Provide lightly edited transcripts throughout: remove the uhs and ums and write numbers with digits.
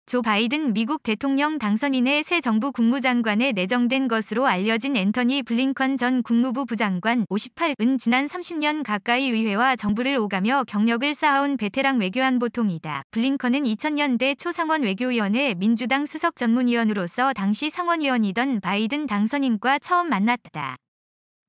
조 바이든 미국 대통령 당선인의 새 정부 국무장관에 내정된 것으로 알려진 앤터니 블링컨 전 국무부 부장관 58은 지난 30년 가까이 의회와 정부를 오가며 경력을 쌓아온 베테랑 외교안보통이다. 블링컨은 2000년대 초 상원 외교위원회 민주당 수석 전문위원으로서 당시 상원의원이던 바이든 당선인과 처음 만났다.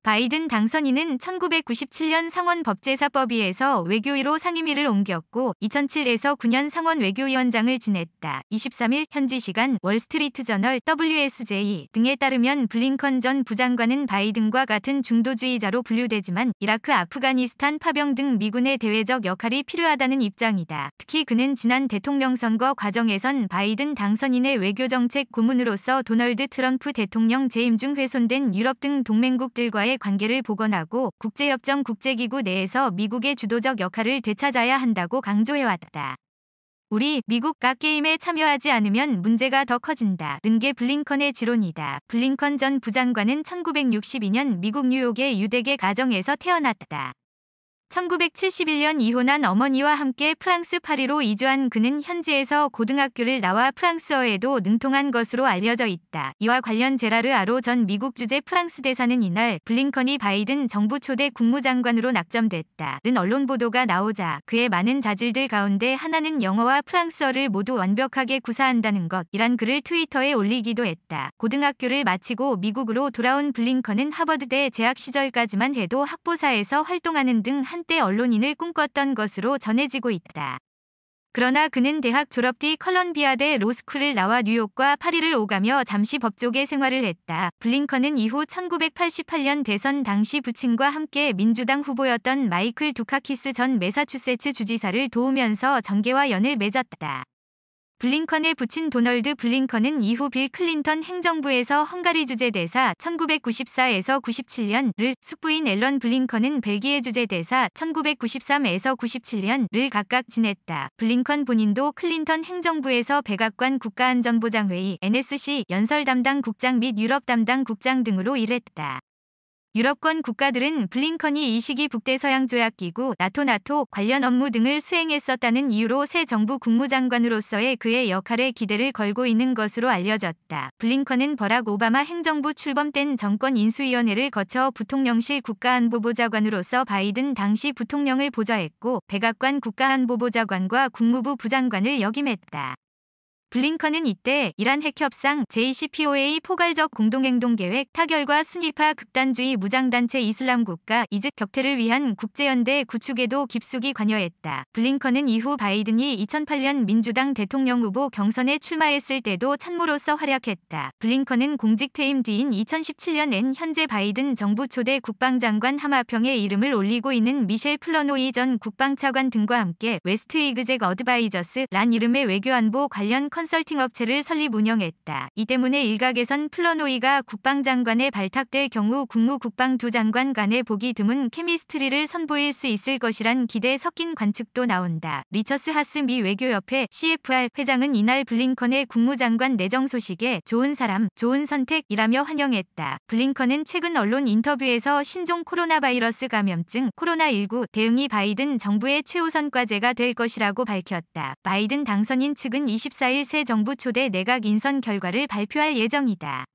바이든 당선인은 1997년 상원 법제사법위에서 외교위로 상임위를 옮겼고 2007에서 9년 상원 외교위원장을 지냈다. 23일 현지 시간 월스트리트저널 WSJ 등에 따르면 블링컨 전 부장관은 바이든과 같은 중도주의자로 분류되지만 이라크, 아프가니스탄 파병 등 미군의 대외적 역할이 필요하다는 입장이다. 특히 그는 지난 대통령 선거 과정에선 바이든 당선인의 외교정책 고문으로서 도널드 트럼프 대통령 재임 중 훼손된 유럽 등 동맹국들과의 관계를 복원하고 국제협정 국제기구 내에서 미국의 주도적 역할을 되찾아야 한다고 강조해왔다. 우리 미국가 게임에 참여하지 않으면 문제가 더 커진다 는 게 블링컨의 지론이다. 블링컨 전 부장관은 1962년 미국 뉴욕의 유대계 가정에서 태어났다. 1971년 이혼한 어머니와 함께 프랑스 파리로 이주한 그는 현지에서 고등학교를 나와 프랑스어에도 능통한 것으로 알려져 있다. 이와 관련 제라르 아로 전 미국 주재 프랑스 대사는 이날 블링컨이 바이든 정부 초대 국무장관으로 낙점됐다는 언론 보도가 나오자 그의 많은 자질들 가운데 하나는 영어와 프랑스어를 모두 완벽하게 구사한다는 것이란 글을 트위터에 올리기도 했다. 고등학교를 마치고 미국으로 돌아온 블링컨은 하버드대 재학 시절까지만 해도 학보사에서 활동하는 등 한때 언론인을 꿈꿨던 것으로 전해지고 있다. 그러나 그는 대학 졸업 뒤 컬럼비아대 로스쿨을 나와 뉴욕과 파리를 오가며 잠시 법조계 생활을 했다. 블링컨은 이후 1988년 대선 당시 부친과 함께 민주당 후보였던 마이클 두카키스 전 매사추세츠 주지사를 도우면서 정계와 연을 맺었다. 블링컨의 부친 도널드 블링컨은 이후 빌 클린턴 행정부에서 헝가리 주재대사 1994에서 97년을, 숙부인 앨런 블링컨은 벨기에 주재대사 1993에서 97년을 각각 지냈다. 블링컨 본인도 클린턴 행정부에서 백악관 국가안전보장회의 NSC 연설 담당 국장 및 유럽 담당 국장 등으로 일했다. 유럽권 국가들은 블링컨이 이 시기 북대서양조약기구 나토 관련 업무 등을 수행했었다는 이유로 새 정부 국무장관으로서의 그의 역할에 기대를 걸고 있는 것으로 알려졌다. 블링컨은 버락 오바마 행정부 출범 땐 정권 인수위원회를 거쳐 부통령실 국가안보보좌관으로서 바이든 당시 부통령을 보좌했고 백악관 국가안보보좌관과 국무부 부장관을 역임했다. 블링컨은 이때 이란 핵협상 JCPOA 포괄적 공동행동계획 타결과 순위파 극단주의 무장단체 이슬람국가 이즈 격퇴를 위한 국제연대 구축에도 깊숙이 관여했다. 블링컨은 이후 바이든이 2008년 민주당 대통령 후보 경선에 출마했을 때도 참모로서 활약했다. 블링컨은 공직 퇴임 뒤인 2017년엔 현재 바이든 정부 초대 국방장관 하마평에 이름을 올리고 있는 미셸 플러노이 전 국방차관 등과 함께 웨스트 이그잭 어드바이저스란 이름의 외교안보 관련 컨설팅 업체를 설립 운영했다. 이 때문에 일각에선 플러노이가 국방장관에 발탁될 경우 국무국방 두 장관 간의 보기 드문 케미스트리를 선보일 수 있을 것이란 기대 섞인 관측도 나온다. 리처스 하스 미 외교협회 CFR 회장은 이날 블링컨의 국무장관 내정 소식에 좋은 사람, 좋은 선택이라며 환영했다. 블링컨은 최근 언론 인터뷰에서 신종 코로나 바이러스 감염증 코로나19 대응이 바이든 정부의 최우선 과제가 될 것이라고 밝혔다. 바이든 당선인 측은 24일 새 정부 초대 내각 인선 결과를 발표할 예정이다.